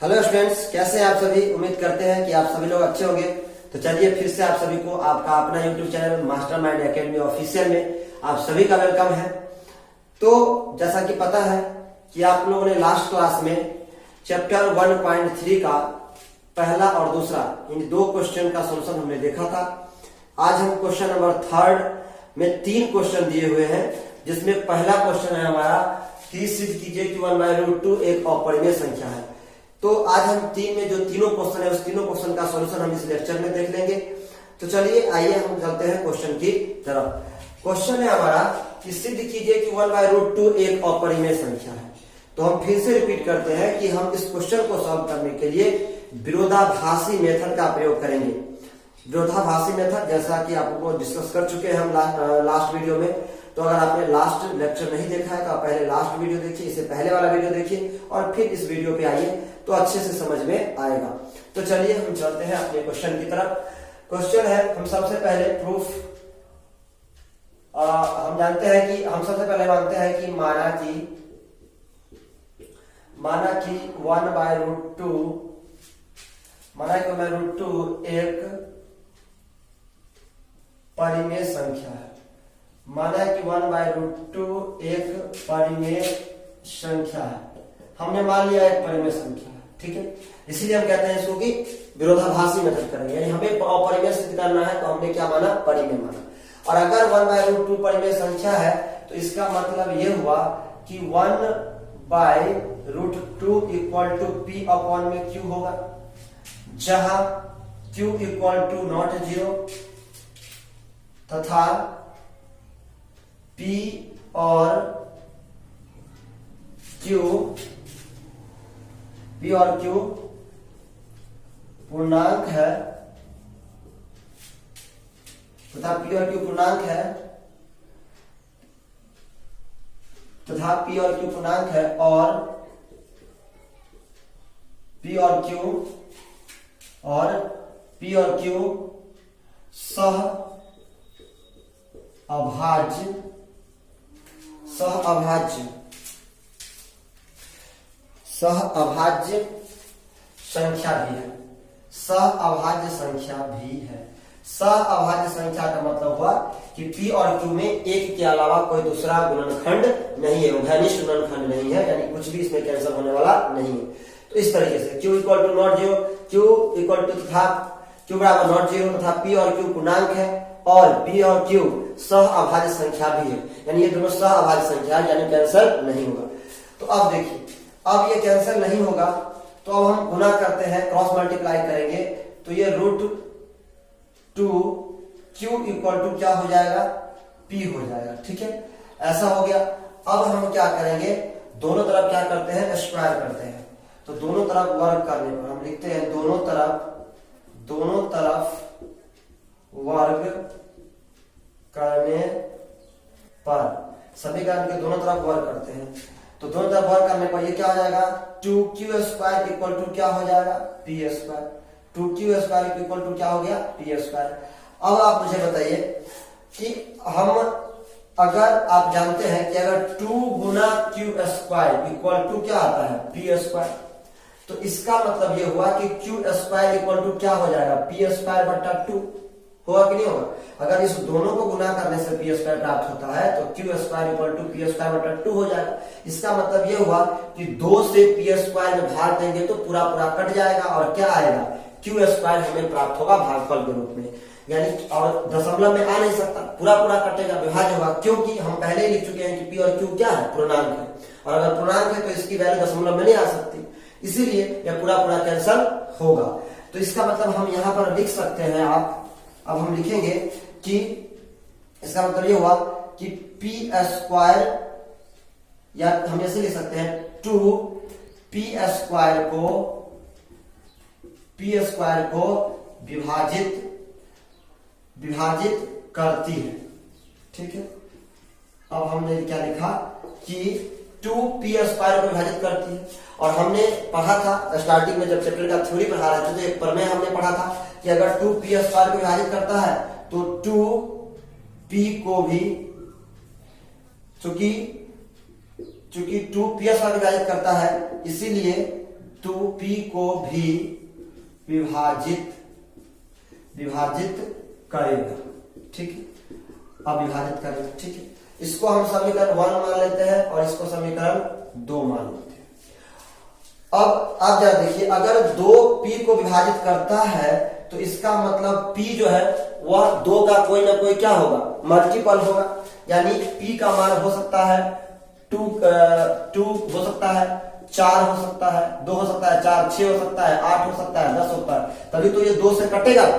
Hello students, कैसे हैं आप सभी। उम्मीद करते हैं कि आप सभी लोग अच्छे होंगे। तो चलिए फिर से आप सभी को आपका अपना YouTube channel mastermind academy official में आप सभी का वेलकम है। तो जैसा कि पता है कि आप लोगों ने लास्ट क्लास में चैप्टर 1.3 का पहला और दूसरा इन दो क्वेश्चन का सोल्यूशन हमने देखा था। आज हम क्वेश्चन नंबर 3 में 3 क्वेश्चन दिए हुए हैं, जिसमें पहला क्वेश्चन है हमारा कि सिद्ध कीजिए कि 1/√2 एक अपरिमेय संख्या है। तो आज हम 3 में जो तीनों क्वेश्चन है उस तीनों क्वेश्चन का सॉल्यूशन हम इस लेक्चर में देख लेंगे। तो चलिए आइए हम चलते हैं क्वेश्चन की तरफ। क्वेश्चन है हमारा कि सिद्ध कीजिए कि 1/√2 एक अपरिमेय संख्या है। तो हम फिर से रिपीट करते हैं कि हम इस क्वेश्चन को सॉल्व करने के लिए विरोधाभासी मेथड का प्रयोग करेंगे। विरोधाभासी मेथड जैसा कि आपको डिस्कस कर चुके हैं हम लास्ट वीडियो में। तो अगर आपने लास्ट लेक्चर नहीं देखा है तो आप पहले लास्ट वीडियो देखिए, इससे पहले वाला वीडियो देखिए और फिर इस वीडियो पे आइए तो अच्छे से समझ में आएगा। तो चलिए हम चलते हैं अपने क्वेश्चन की तरफ। क्वेश्चन है, हम सबसे पहले प्रूफ हम जानते हैं कि हम सबसे पहले मानते हैं कि माना कि 1/√2 एक परिमेय संख्या है। माना कि 1/√2 एक परिमेय संख्या है। हमने मान लिया एक परिमेय संख्या है, ठीक है। इसीलिए हम कहते हैं इसको कि विरोधाभासी मेथड करेंगे, यानी हमें अपरिमेय सिद्ध करना है तो हमने क्या माना, परिमेय माना। और अगर 1/√2 परिमेय संख्या है तो इसका मतलब ये हुआ कि 1/√2 इक्वल टू P अपॉन में Q होगा, जहां Q इक्वल टू नॉट 0 तथा P और Q पूर्णांक है तथा P और Q पूर्णांक है और P और Q सह अभाज्य संख्या भी है। सह अभाज्य संख्या का मतलब हुआ कि P और Q में एक के अलावा कोई दूसरा गुणनखंड नहीं है, उभयनिष्ठ गुणनखंड नहीं है, यानी कुछ भी इसमें कैंसिल होने वाला नहीं है। तो इस तरीके से Q equal to not 0, Q बराबर नॉट 0 तथा P और Q पूर्णांक है और P और Q सह अभाज्य संख्या भी है, यानी ये दोनों सह अभाज्य संख्या है, यानी कैंसिल नहीं होगा। तो अब देखिए, अब ये कैंसिल नहीं होगा तो अब हम गुना करते हैं, क्रॉस मल्टीप्लाई करेंगे तो ये √2 Q इक्वल टू क्या हो जाएगा, P हो जाएगा, ठीक है। ऐसा हो गया। अब हम क्या करेंगे, दोनों तरफ क्या करते हैं, स्क्वायर करते हैं। तो दोनों तरफ वर्ग करने पर हम लिखते हैं दोनों तरफ वर्ग करने पर, समीकरण के दोनों तरफ वर्ग करते हैं तो दोनों तरफ वर्ग करने पर ये क्या हो जाएगा, 2Q² इक्वल टू क्या हो जाएगा, P²। 2Q² इक्वल टू क्या हो गया, P²। अब आप मुझे बताइए कि हम अगर आप जानते हैं कि अगर 2 गुना Q² इक्वल टू क्या आता है, P², तो इसका मतलब ये हुआ कि Q² इक्वल टू क्या हो जाएगा, P²/2 होगा कि नहीं होगा। अगर इस दोनों को गुना करने से P² प्राप्त होता है तो Q² इक्वल टू P²/2 हो जाएगा। इसका मतलब ये हुआ कि 2 से P² में भाग देंगे तो पूरा कट जाएगा और क्या आएगा, Q² हमें प्राप्त होगा भागफल के रूप में, यानी और दशमलव में आ नहीं सकता, पूरा कटेगा, विभाज्य होगा, क्योंकि हम पहले ही लिख चुके हैं कि P और Q क्या है, पूर्णांक है, और अगर पूर्णांक है तो इसकी वैल्यू दशमलव में नहीं आ सकती, इसीलिए यह पूरा कैंसिल होगा। तो इसका मतलब हम यहाँ पर लिख सकते हैं, अब हम लिखेंगे कि इसका मतलब ये हुआ कि P² या हम ऐसे लिख सकते हैं 2P² को विभाजित करती है, ठीक है। अब हमने क्या लिखा कि 2P² को विभाजित करती है, और हमने पढ़ा था स्टार्टिंग में जब चैप्टर का थ्योरी पढ़ा रहे थे तो एक प्रमेय हमने पढ़ा था कि अगर 2P² को विभाजित करता है तो 2P को भी, चूंकि 2P² को विभाजित करता है इसीलिए 2p को भी विभाजित करेगा, ठीक है, अब विभाजित करेगा, ठीक है। इसको हम समीकरण 1 मान लेते हैं और इसको समीकरण 2 मान लेते हैं। अब आप जरा देखिए, अगर 2p को विभाजित करता है तो इसका मतलब p जो है वह 2 का कोई ना कोई क्या होगा, मल्टीपल होगा, यानी p का मान हो सकता है 2 हो सकता है, 4 हो सकता है, 2 हो सकता है, 4 6 हो सकता है, 8 हो सकता है, 10 होता है, तभी तो ये 2 से कटेगा p,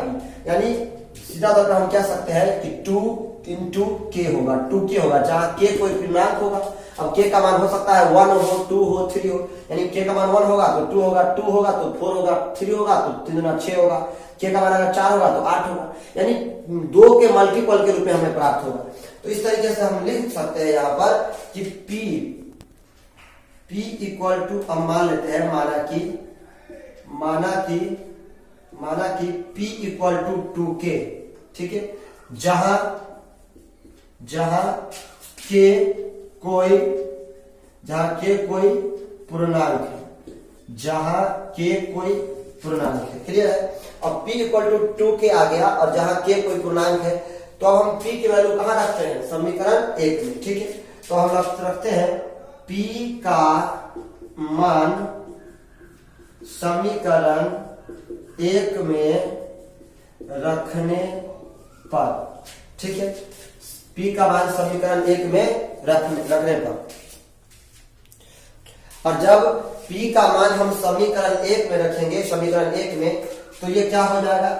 यानी सीधा तौर पर हम कह सकते हैं कि 2 इंटू k होगा, 2k होगा, जहां k कोई पूर्णांक होगा। अब k का मान हो सकता है 1 हो, 2 हो, 3 हो, यानी k का मान 1 होगा तो 2 होगा, 2 होगा तो 4 होगा, 3 होगा तो 3 गुना 6 होगा, k का मान अगर 4 होगा तो 8 होगा, यानी 2 के मल्टीपल के रूप में हमें प्राप्त होगा। तो इस तरीके से हम लिख सकते हैं यहाँ पर कि p इक्वल टू, हम मान लेते हैं, माना कि p इक्वल टू 2k, ठीक है, जहां k कोई पूर्णांक है, क्लियर है। अब p इक्वल टू 2k आ गया और जहां k कोई पूर्णांक है, तो अब हम p की वैल्यू कहां रखते हैं, समीकरण 1 में, ठीक है। तो हम रखते हैं p का मान समीकरण 1 में रखने पर, ठीक है, p का मान समीकरण 1 में रखने पर, और जब p का मान हम समीकरण 1 में रखेंगे, समीकरण 1 में, तो ये क्या हो जाएगा,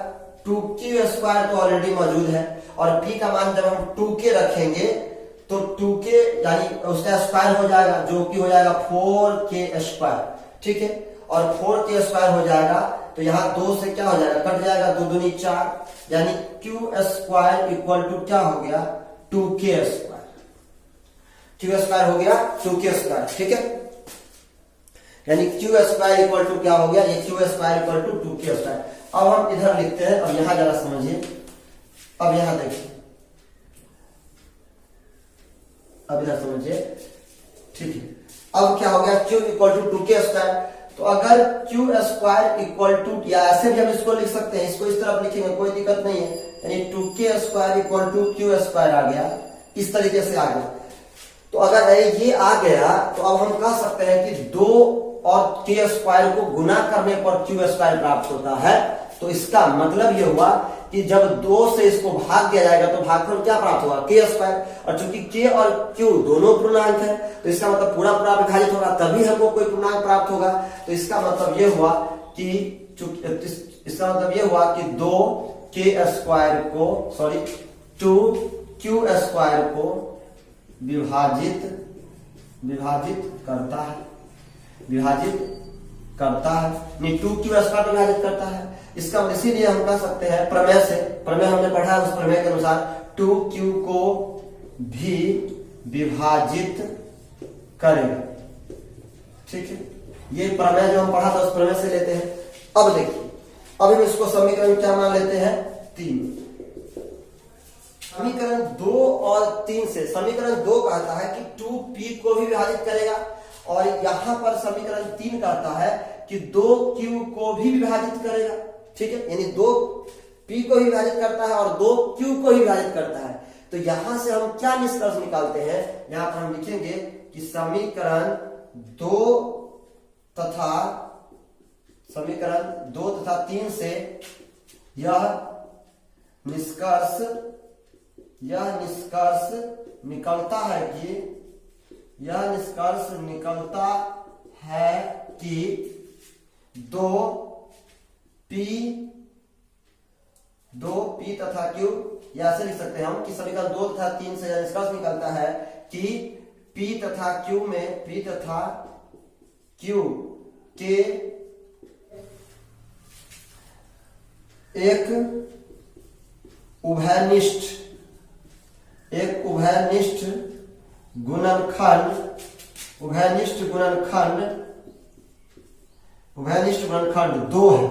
2q स्क्वायर तो ऑलरेडी मौजूद है, और p का मान जब हम 2k रखेंगे तो 2k यानी उसका स्क्वायर हो जाएगा, जो कि हो जाएगा 4k स्क्वायर, ठीक है, और 4k स्क्वायर हो जाएगा तो यहाँ 2 से क्या हो जाएगा, कट जाएगा, 2 दूनी 4, यानी q स्क्वायर इक्वल टू क्या हो गया, 2k स्क्वायर, q स्क्वायर हो गया 2k स्क्वायर, ठीक है, यानी q स्क्वायर इक्वल टू क्या हो गया, ये q square equal to 2k square. अब हम इधर लिखते हैं, अब यहां जरा समझिए, अब यहां देखिए, अब इधर समझिए, ठीक है। अब क्या हो गया, q equal to 2k square, तो अगर q स्क्वायर इक्वल टू, या ऐसे भी हम इसको लिख सकते हैं, इसको इस तरफ लिखेंगे कोई दिक्कत नहीं है, यानी 2k square equal to q square आ गया, इस तरीके से आ गया। तो अगर ये आ गया तो अब हम कह सकते हैं कि 2 और k स्क्वायर को गुना करने पर q स्क्वायर प्राप्त होता है। तो इसका मतलब ये हुआ कि जब 2 से इसको भाग दिया जाएगा तो भागफल क्या प्राप्त होगा, k स्क्वायर, और चूंकि k और q दोनों पूर्णांक है तो इसका मतलब पूरा विभाजित होगा, तभी हमको कोई पूर्णांक प्राप्त होगा। तो इसका मतलब ये हुआ कि इसका मतलब ये हुआ कि 2k स्क्वायर को, सॉरी 2q स्क्वायर को विभाजित करता है, नहीं 2q स्क्वायर को विभाजित करता है। इसका इसीलिए हम कह सकते हैं, प्रमेय हमने पढ़ा है, उस प्रमेय के अनुसार 2q को भी विभाजित करेगा, ठीक है। ये प्रमेय जो हम पढ़ा था उस प्रमेय से लेते हैं। अब देखिए, अब हम इसको समीकरण क्या मान लेते हैं, 3। समीकरण 2 और 3 से, समीकरण 2 कहता है कि 2p को भी विभाजित करेगा, और यहां पर समीकरण 3 कहता है कि 2q को भी विभाजित करेगा, ठीक है, यानी 2p को भी विभाजित करता है और 2q को भी विभाजित करता है। तो यहां से हम क्या निष्कर्ष निकालते हैं, यहां पर हम लिखेंगे कि समीकरण 2 तथा 3 से यह निष्कर्ष निकलता है कि 2p तथा q, या ऐसे लिख सकते हैं हम कि समीकरण 2 तथा 3 से यह निष्कर्ष निकलता है कि p तथा q के एक उभयनिष्ठ गुणनखंड 2 है।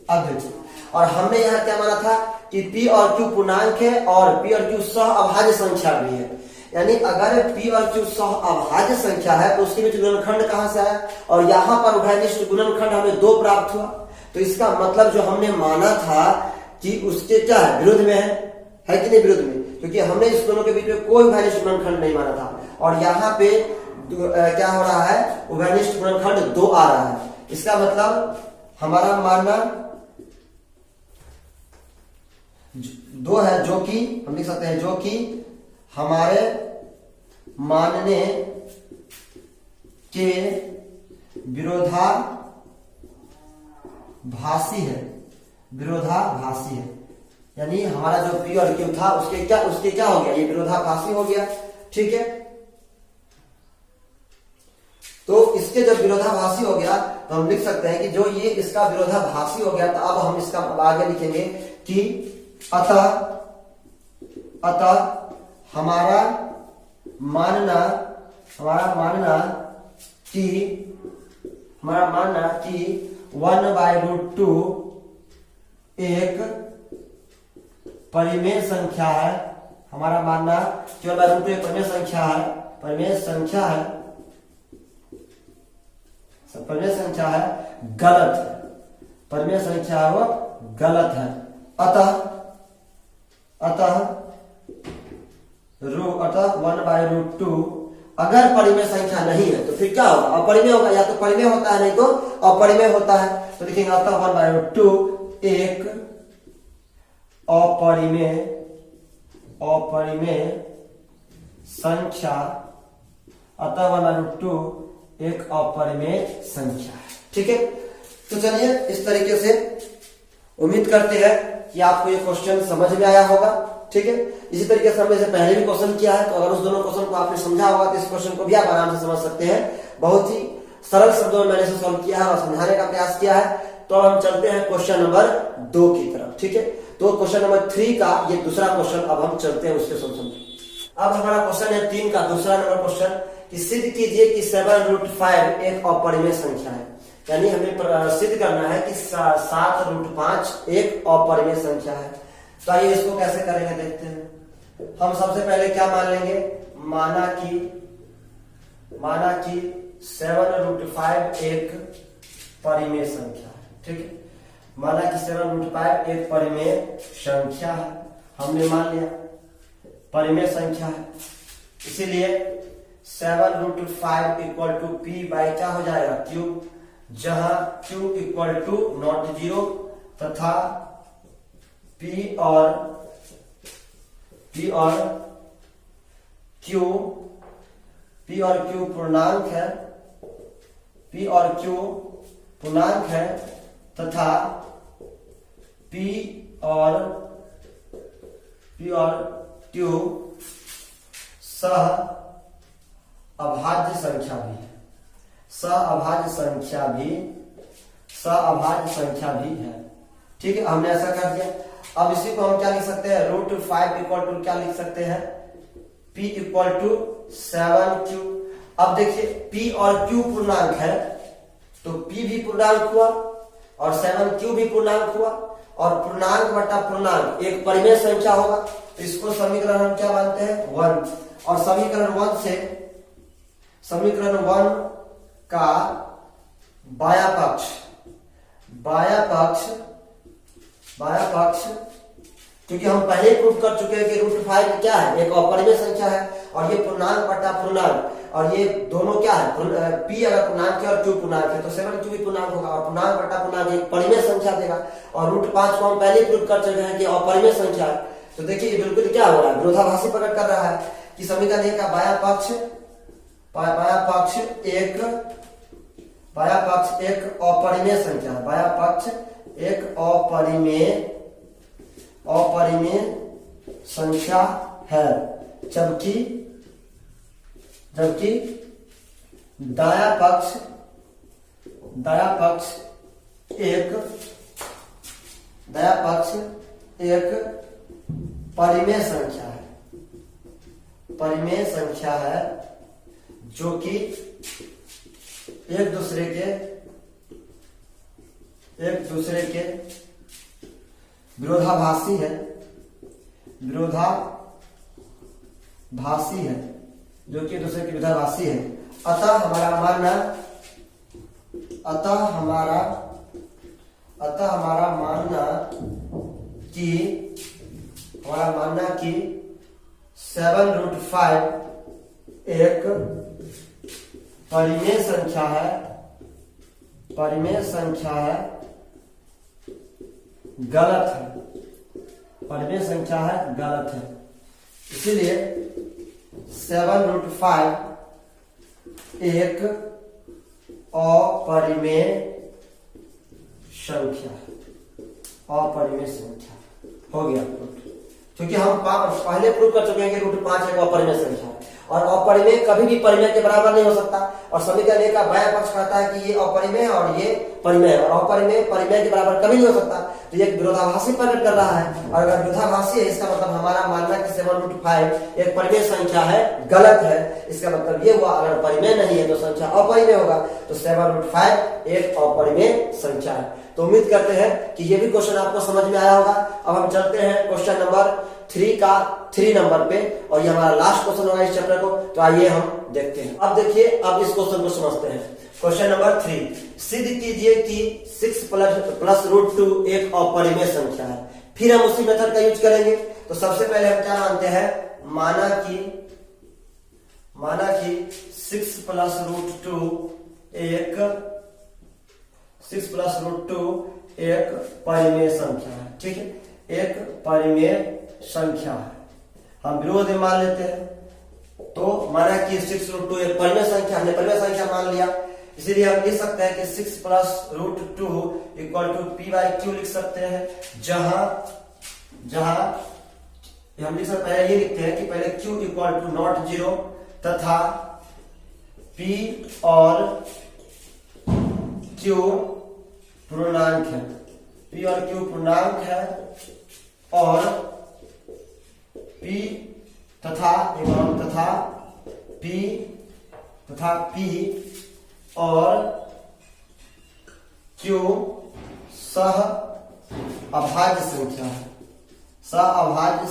अब देखिए, और हमने यहां क्या माना था कि p और q पूर्णांक है और p और q सह अभाज्य संख्या भी है, यानी अगर P और Q सहअभाज्य संख्या है तो उसके बीच गुणनखंड कहां से आया, और यहां पर उभयनिष्ठ गुणनखंड हमें 2 प्राप्त हुआ। तो इसका मतलब जो हमने माना था कि उसके क्या है, विरोध में है कि नहीं, विरोध में, क्योंकि हमने इस दोनों के बीच में कोई उभयनिष्ठ गुणनखंड नहीं माना था, और यहाँ पे क्या हो रहा है, उभयनिष्ठ गुणनखंड 2 आ रहा है। इसका मतलब हमारा मानना 2 है, जो कि हम लिख सकते हैं जो कि हमारे मानने के विरोधाभासी है, विरोधाभासी है। यानी हमारा जो P और Q था उसके क्या हो गया, ये विरोधाभासी हो गया। ठीक है, तो इसके जब विरोधाभासी हो गया तो हम लिख सकते हैं कि जो ये इसका विरोधाभासी हो गया, तो अब हम इसका आगे लिखेंगे कि अतः हमारा मानना कि 1/√2 एक परिमेय संख्या है। हमारा मानना कि 1/√2 एक परिमेय संख्या है, परिमेय संख्या है, गलत है, परिमेय संख्या है वो गलत है। अतः 1/√2 अगर परिमेय संख्या नहीं है तो फिर क्या होगा, अपरिमेय होगा, या तो परिमेय होता है नहीं तो अपरिमेय होता है। तो लिखेंगे अतः 1/√2 एक अपरिमेय संख्या, अतः 1/√2 एक अपरिमेय संख्या है। ठीक है, तो चलिए इस तरीके से उम्मीद करते हैं कि आपको ये क्वेश्चन समझ में आया होगा। ठीक है, इसी तरीके से हमने पहले भी क्वेश्चन किया है, तो अगर उस दोनों क्वेश्चन को आपने समझा होगा तो इस क्वेश्चन को भी आप आराम से समझ सकते हैं। बहुत ही सरल शब्दों में मैंने इसे सॉल्व किया है और समझाने का प्रयास किया है। तो अब हम चलते हैं क्वेश्चन नंबर 2 की तरफ। ठीक है, तो क्वेश्चन नंबर 3 का ये दूसरा क्वेश्चन, अब हम चलते हैं उसके सोल्यूशन। अब हमारा क्वेश्चन है 3 का दूसरा नंबर क्वेश्चन कि सिद्ध कीजिए कि 7√5 एक अपरिमेय संख्या है। यानी हमें सिद्ध करना है कि 7√5 एक अपरिमेय संख्या है। तो आइए इसको कैसे करेंगे देखते हैं। हम सबसे पहले क्या मान लेंगे, माना कि 7√5 एक परिमेय संख्या है। ठीक है, माना कि 7√5 एक परिमेय संख्या है, हमने मान लिया परिमेय संख्या है, इसीलिए 7√5 इक्वल टू P बाई क्या हो जाएगा, Q, जहां Q इक्वल टू नॉट 0 तथा P और Q पूर्णांक है, तथा P और Q सहअभाज्य संख्या भी है, सहअभाज्य संख्या भी है। ठीक है, हमने ऐसा कर दिया। अब इसी को हम क्या लिख सकते हैं, √5 इक्वल टू क्या लिख सकते हैं, P इक्वल टू 7Q। अब देखिए P और Q पूर्णांक है तो P भी पूर्णांक हुआ और 7Q भी पूर्णांक हुआ, और पूर्णांक बटा पूर्णांक एक परिमेय संख्या होगा। तो इसको समीकरण हम क्या मानते हैं, 1, और समीकरण 1 का बाया पक्ष, क्योंकि हम पहले ही प्रूव कर चुके हैं कि √5 क्या है, एक अपरिमेय संख्या है, और ये पूर्णांक बटा पूर्णांक, और ये दोनों क्या है, P अगर पूर्णांक है और Q पूर्णांक है तो 7Q भी पूर्णांक होगा, और पूर्णांक बटा पूर्णांक एक परिमेय संख्या देगा। और √5 को हम पहले ही प्रूव कर चुके हैं कि अपरिमेय संख्या है। तो देखिए ये बिल्कुल क्या हो रहा है, विरोधाभासी प्रकट कर रहा है कि समीकरण एक का बाया पक्ष एक अपरिमेय संख्या, बाया पक्ष एक अपरिमेय संख्या है, जबकि दाया पक्ष एक परिमेय संख्या है, जो कि एक दूसरे के विरोधाभासी है, भाषी है, जो कि दूसरे की विरोधाभासी है। अतः हमारा मानना कि 7√5 एक परिमेय संख्या है, गलत है, परिमेय संख्या है, गलत है। इसीलिए 7√5 एक अपरिमेय संख्या हो गया। क्योंकि हम पहले प्रूव कर चुके हैं कि √5 एक अपरिमेय संख्या है, और अपरिमेय कभी भी परिमेय के बराबर नहीं हो सकता। और समीकरण का बायां पक्ष कहता है कि ये अपरिमेय है और ये परिमेय है, और अपरिमेय परिमेय के बराबर कभी नहीं हो सकता। तो ये विरोधाभासी प्रकट कर रहा है, और अगर विरोधाभासी है इसका मतलब हमारा मानना कि 7√5 एक परिमेय संख्या है, गलत है। इसका मतलब ये हुआ अगर परिमेय नहीं है तो संख्या अपरिमेय होगा, तो 7√5 एक अपरिमेय संख्या है। तो उम्मीद करते हैं कि ये भी क्वेश्चन आपको समझ में आया होगा। अब हम चलते हैं क्वेश्चन नंबर 3 नंबर पे, और ये हमारा लास्ट क्वेश्चन होगा इस चैप्टर को। तो आइए हम देखते हैं। अब देखिए, अब इस क्वेश्चन को समझते हैं। क्वेश्चन नंबर 3, सिद्ध कीजिए कि 6 प्लस √2 एक अपरिमेय संख्या है। फिर हम उसी मेथड का यूज करेंगे। तो सबसे पहले हम क्या मानते हैं, माना कि 6 प्लस √2 एक परिमेय संख्या है। ठीक है, एक परिमेय संख्या है, हम विरोध में मान लेते हैं। तो माना कि 6√2 एक परिमेय संख्या, हमने परिमेय संख्या मान लिया, इसीलिए हम लिख सकते हैं कि 6 प्लस √2 इक्वल टू p/q लिख सकते हैं। जहां हम लिख सकते हैं, ये लिखते हैं कि पहले q इक्वल टू नॉट 0 तथा p और q पूर्णांक है, और p तथा p और q सह अभाज्य संख्या है, अभाज्य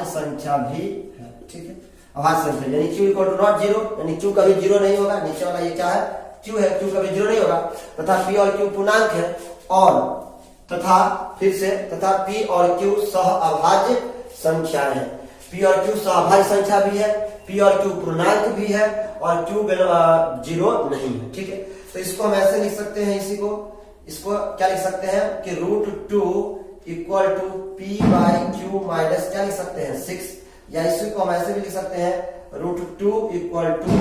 संख्या भी है। ठीक है, अभाज्य संख्या यानी q इक्वल टू नॉट 0, यानी q कभी 0 नहीं होगा। नीचे वाला ये क्या है, q है, q कभी 0 नहीं होगा। तथा p और q पूर्णांक है, और तथा p और q सह अभाज्य संख्या है। p और q सह अभाज्य संख्या भी है, p और q पूर्णांक भी है, और q 0 नहीं है। ठीक है, तो इसको हम ऐसे लिख सकते हैं, इसको क्या लिख सकते हैं कि √2 इक्वल टू p/q माइनस क्या लिख सकते हैं 6, या इसको हम ऐसे भी लिख सकते हैं √2 equal to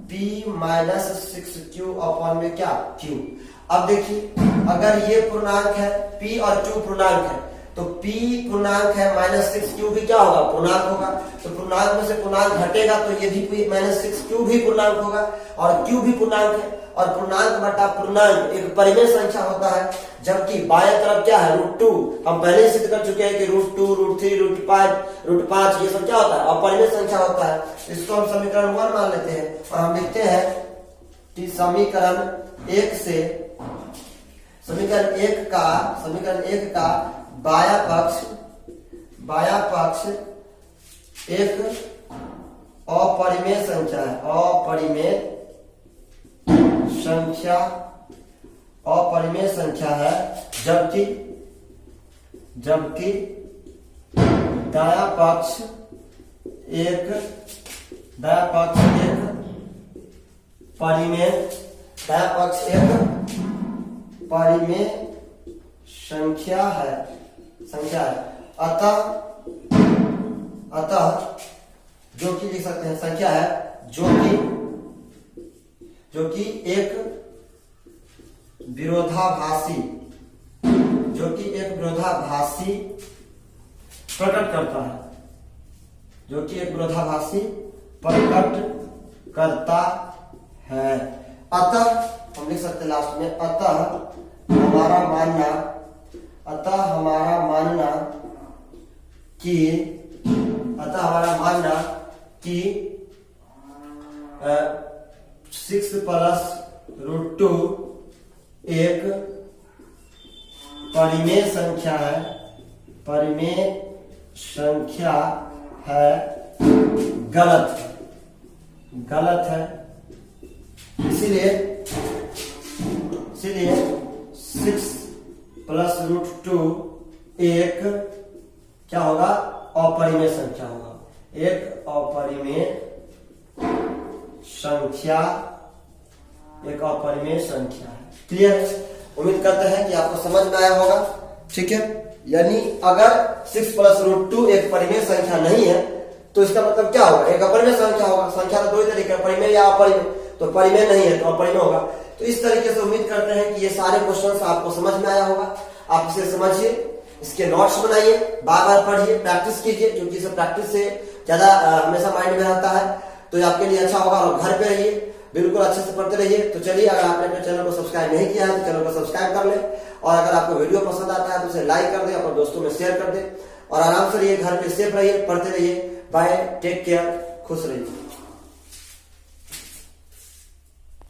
p minus 6q upon में क्या q। अब देखिए, अगर ये पूर्णांक है, p और q पूर्णांक है, तो p पूर्णांक है, -6q भी क्या होगा, पूर्णांक होगा। तो पूर्णांक में से पूर्णांक घटेगा तो ये भी -6q भी पूर्णांक होगा, और q भी पूर्णांक है। और पूर्णांक बटा पूर्णांक एक परिमेय संख्या होता है। जबकि बाएं तरफ क्या है, √2, हम पहले ही सिद्ध कर चुके हैं कि √2, √3, √5 ये सब क्या होता है, अपरिमेय संख्या होता है। इसको हम समीकरण 1 मान लेते हैं, और हम लिखते हैं कि समीकरण 1 का बायां पक्ष एक अपरिमेय संख्या है, अपरिमेय संख्या है। जबकि दायां पक्ष एक परिमेय संख्या है। अतः जो कि लिख सकते हैं संख्या है, जो कि एक विरोधाभासी प्रकट करता है। अतः हम लिख सकते हैं लास्ट में, अतः हमारा मानना कि 6 प्लस √2 एक परिमेय संख्या है गलत है, गलत है। इसीलिए 6 प्लस रूट 2 एक क्या होगा, अपरिमेय संख्या होगा, एक अपरिमेय संख्या, एक अपरिमेय संख्या है। क्लियर है? उम्मीद करते हैं कि आपको समझ में आया होगा। ठीक है, यानी अगर 6 प्लस रूट 2 एक परिमेय संख्या नहीं है तो इसका मतलब क्या होगा, एक अपरिमेय संख्या होगा। संख्या तो दो ही तरीके, परिमेय या अपरिमेय, तो परिमेय नहीं है तो अपरिमेय होगा। तो इस तरीके से उम्मीद करते हैं कि ये सारे क्वेश्चंस आपको समझ में आया होगा। आप इसे समझिए, इसके नोट्स बनाइए, बार बार पढ़िए, प्रैक्टिस कीजिए, क्योंकि इसे प्रैक्टिस से ज्यादा हमेशा माइंड में रहता है, तो ये आपके लिए अच्छा होगा। और घर पे रहिए, बिल्कुल अच्छे से पढ़ते रहिए। तो चलिए, अगर आपने अपने चैनल को सब्सक्राइब नहीं किया है तो चैनल को सब्सक्राइब कर ले, और अगर आपको वीडियो पसंद आता है तो उसे लाइक कर दे, अपने दोस्तों में शेयर कर दे, और आराम से रहिए, घर पे सेफ रहिए, पढ़ते रहिए। बाय, टेक केयर, खुश रहिए।